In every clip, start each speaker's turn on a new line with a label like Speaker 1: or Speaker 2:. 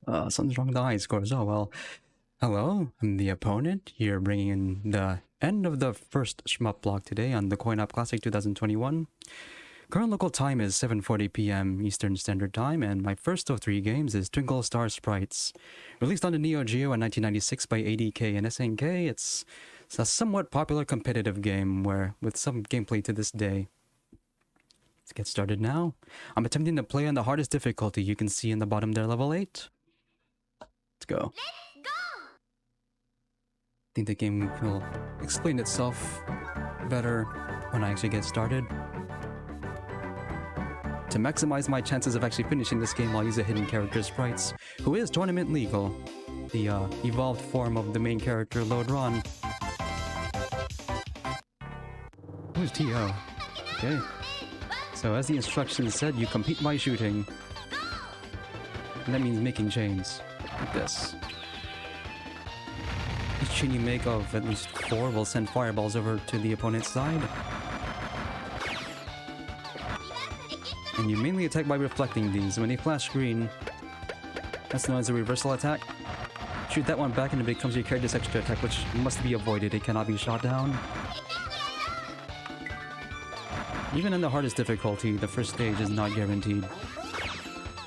Speaker 1: Something's wrong with the high scores. Oh, well. Hello, I'm the opponent, here bringing in the end of the first shmup block today on the Coin Op Classic 2021. Current local time is 7:40 p.m. Eastern Standard Time, and my first of three games is Twinkle Star Sprites. Released on the Neo Geo in 1996 by ADK and SNK, it's a somewhat popular competitive game with some gameplay to this day. Let's get started now. I'm attempting to play on the hardest difficulty you can see in the bottom there, level 8. Let's go. I think the game will explain itself better when I actually get started. To maximize my chances of actually finishing this game, I'll use a hidden character Sprites, who is tournament legal. The evolved form of the main character, Lodron. Who's T.O.? Okay. So as the instructions said, you compete by shooting. And that means making chains. Like this. Each chain you make of at least 4 will send fireballs over to the opponent's side. And you mainly attack by reflecting these. When they flash green, that's known as a reversal attack. Shoot that one back and it becomes your character's extra attack, which must be avoided. It cannot be shot down. Even in the hardest difficulty, the first stage is not guaranteed.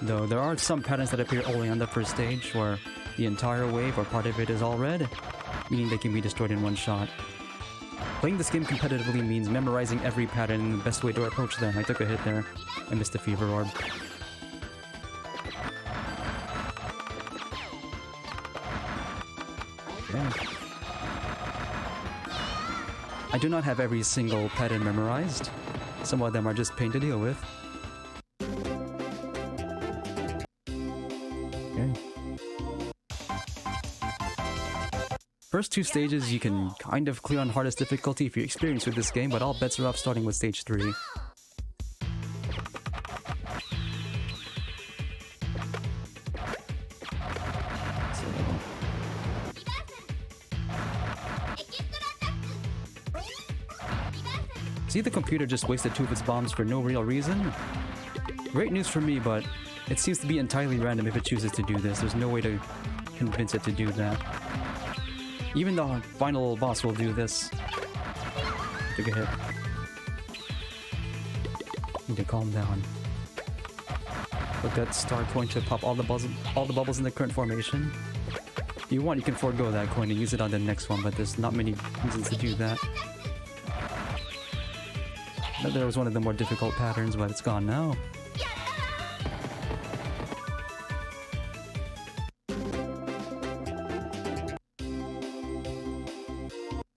Speaker 1: Though there are some patterns that appear only on the first stage, where the entire wave or part of it is all red, meaning they can be destroyed in one shot. Playing this game competitively means memorizing every pattern and the best way to approach them. I took a hit there. I missed the fever orb. Okay. I do not have every single pattern memorized. Some of them are just pain to deal with. Okay. First 2 stages you can kind of clear on hardest difficulty if you're experienced with this game, but all bets are off starting with stage 3. See, the computer just wasted 2 of its bombs for no real reason? Great news for me, but it seems to be entirely random if it chooses to do this. There's no way to convince it to do that. Even the final boss will do this. Took a hit. Need to calm down. Let that star coin to pop all the bubbles in the current formation. If you want, you can forego that coin and use it on the next one, but there's not many reasons to do that. That was one of the more difficult patterns, but it's gone now.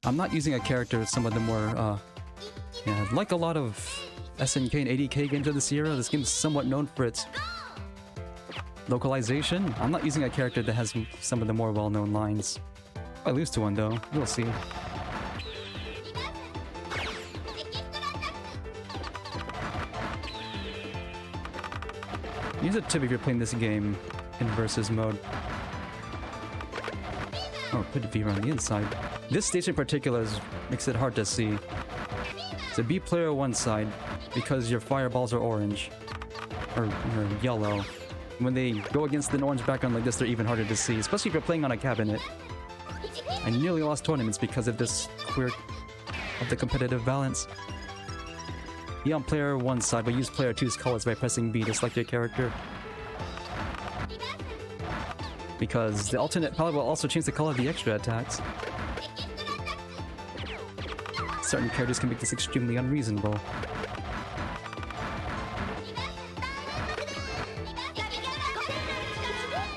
Speaker 1: I'm not using a character with some of the more, like a lot of SNK and ADK games of this era, this game is somewhat known for its localization. I'm not using a character that has some of the more well-known lines. I lose to one though, you'll see. Use a tip if you're playing this game in versus mode. Oh, put a fever on the inside. This stage in particular makes it hard to see. So be player one side, because your fireballs are orange. Or yellow. When they go against an orange background like this, they're even harder to see, especially if you're playing on a cabinet. I nearly lost tournaments because of this quirk of the competitive balance. Be on player one side, but use player 2's colors by pressing B to select your character. Because the alternate palette will also change the color of the extra attacks. Certain characters can make this extremely unreasonable.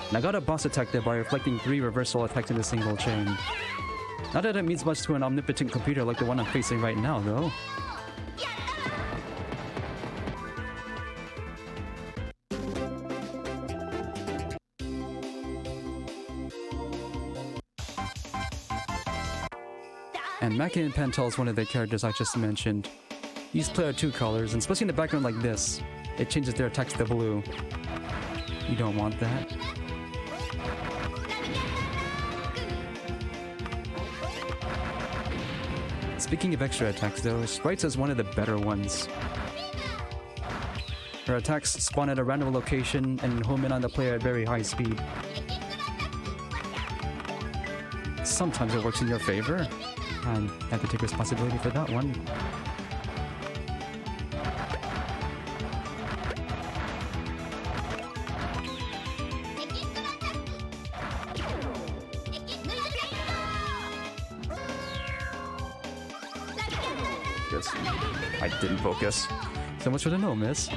Speaker 1: And I got a boss attack there by reflecting 3 reversal attacks in a single chain. Not that it means much to an omnipotent computer like the one I'm facing right now, though. And Maki and Pentel is one of the characters I just mentioned. Use player 2 colors, and especially in a background like this, it changes their attacks to blue. You don't want that. Speaking of extra attacks though, Sprites is one of the better ones. Her attacks spawn at a random location and home in on the player at very high speed. sometimes it works in your favor. I have to take responsibility for that one. Yes, I didn't focus. So much for the no miss.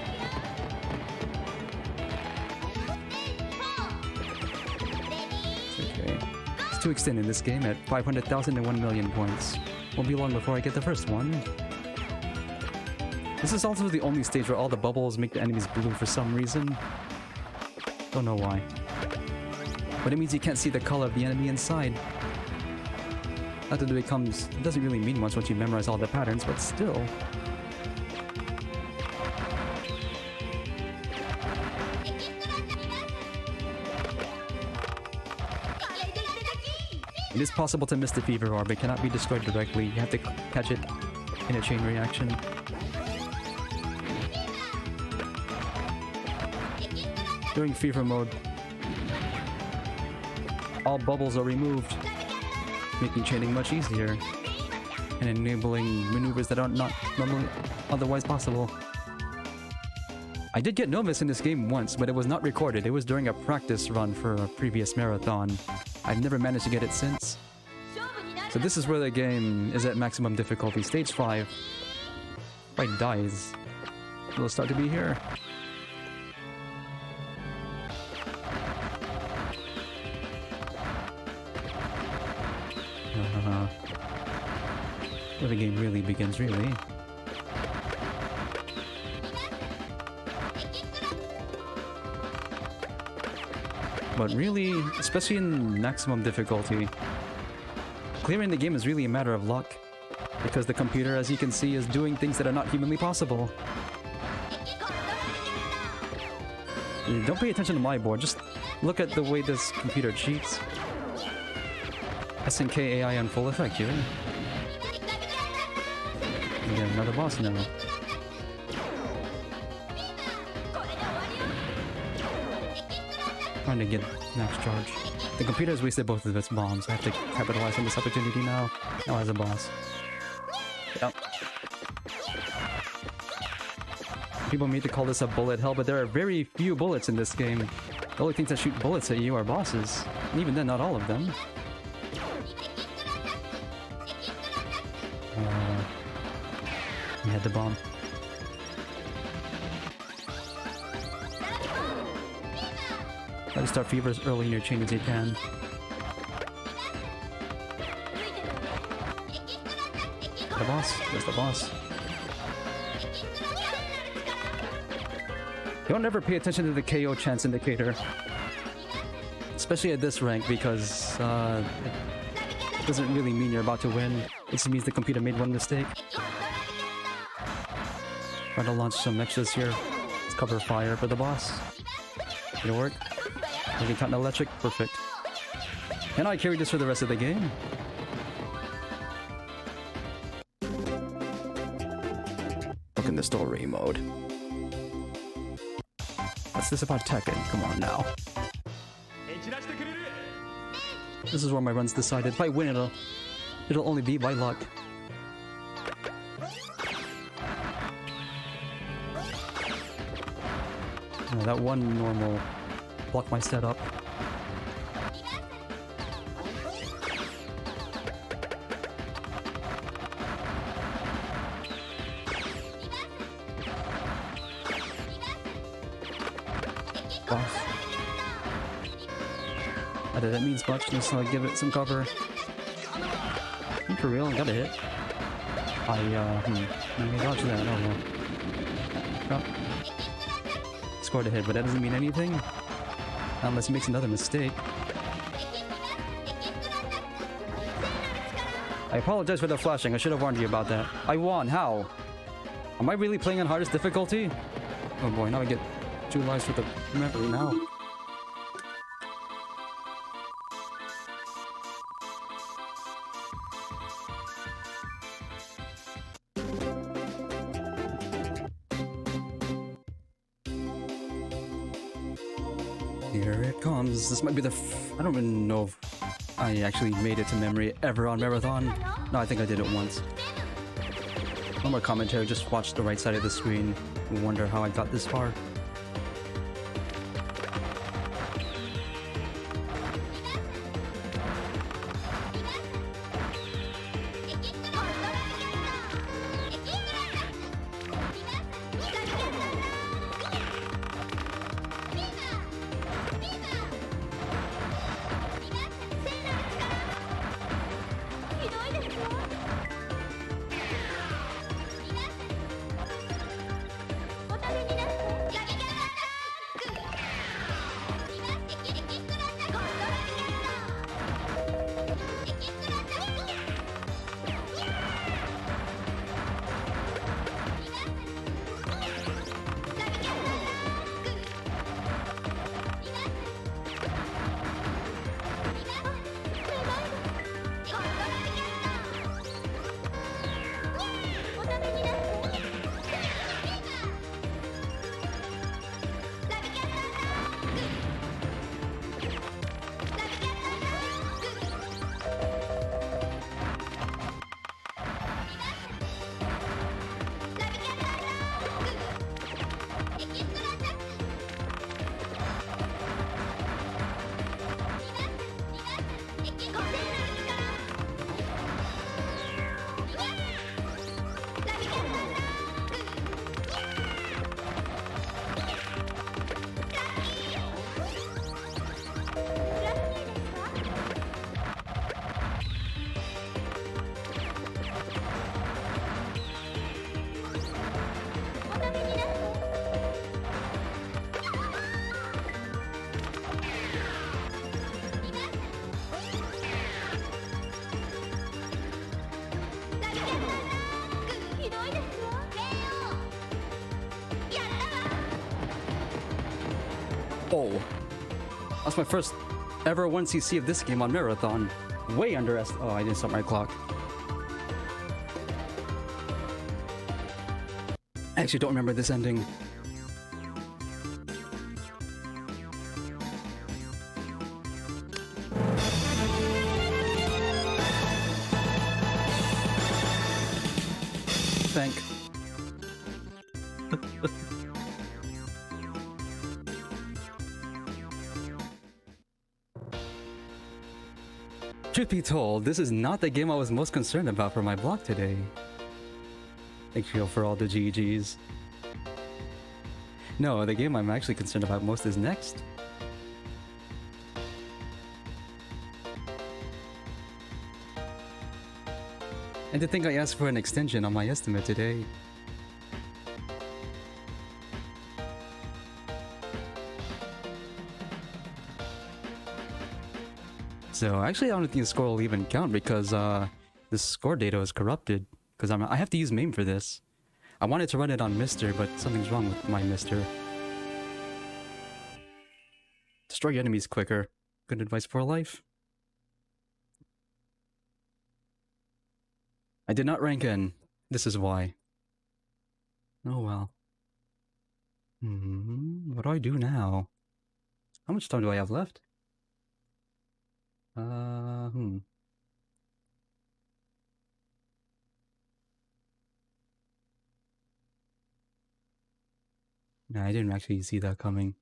Speaker 1: Okay. It's too extended this game at 500,000 and 1 million points. Won't be long before I get the first one. This is also the only stage where all the bubbles make the enemies blue for some reason. Don't know why. But it means you can't see the color of the enemy inside. Not that it doesn't really mean much once you memorize all the patterns, but still. It is possible to miss the fever orb, it cannot be destroyed directly. You have to catch it in a chain reaction. During fever mode, all bubbles are removed, making chaining much easier and enabling maneuvers that are not normally otherwise possible. I did get no miss in this game once, but it was not recorded. It was during a practice run for a previous marathon. I've never managed to get it since. So this is where the game is at maximum difficulty, stage 5. If I die, it'll start to be here. Where the game really begins, really. But really, especially in maximum difficulty, clearing the game is really a matter of luck. Because the computer, as you can see, is doing things that are not humanly possible. Don't pay attention to my board, just look at the way this computer cheats. SNK AI in full effect here. We got another boss now. Trying to get max charge. The computer has wasted both of its bombs. I have to capitalize on this opportunity now. Now as a boss. Yep. People mean to call this a bullet hell, but there are very few bullets in this game. The only things that shoot bullets at you are bosses. And even then, not all of them. He had the bomb. Try to start fever as early in your chain as you can. The boss. There's the boss. Don't ever pay attention to the KO chance indicator. Especially at this rank, because it doesn't really mean you're about to win. It just means the computer made one mistake. Try to launch some extras here. Let's cover fire for the boss. It'll work. We can count an electric. Perfect. And I carry this for the rest of the game. Look in the story mode. What's this about Tekken? Come on now. This is where my run's decided. If I win, it'll only be by luck. Oh, that one normal blocked my setup. Boss. Not that means much, just to give it some cover. For real, I got a hit. Let me dodge that. Oh well. Oh. Scored a hit, but that doesn't mean anything. Unless he makes another mistake. I apologize for the flashing, I should have warned you about that. I won, how? Am I really playing on hardest difficulty? Oh boy, now I get 2 lives for the memory now. Here it comes. This might be the I don't even know if I actually made it to memory ever on Marathon. No, I think I did it once. No more commentary, just watch the right side of the screen and wonder how I got this far. Oh, that's my first ever 1cc of this game on Marathon. Way underestimated. Oh, I didn't stop my clock. I actually don't remember this ending. Thank. Truth be told, this is not the game I was most concerned about for my block today. Thank you for all the GGs. No, the game I'm actually concerned about most is next. And to think I asked for an extension on my estimate today. So actually I don't think the score will even count because the score data is corrupted. Because I have to use MAME for this. I wanted to run it on Mister, but something's wrong with my Mister. Destroy your enemies quicker. Good advice for life. I did not rank in. This is why. Oh well. What do I do now? How much time do I have left? No, I didn't actually see that coming.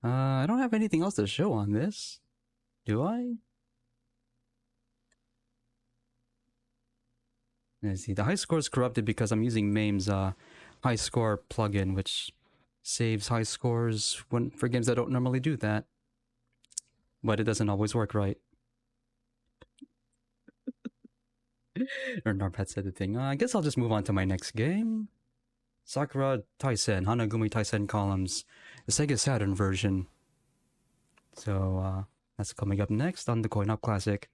Speaker 1: I don't have anything else to show on this. Do I? Let's see, the high score is corrupted because I'm using MAME's high score plugin, which saves high scores for games that don't normally do that. But it doesn't always work right. Or Narpat said the thing. I guess I'll just move on to my next game. Sakura Taisen, Hanagumi Taisen Columns, the Sega Saturn version. So, that's coming up next on the Coin Up Classic.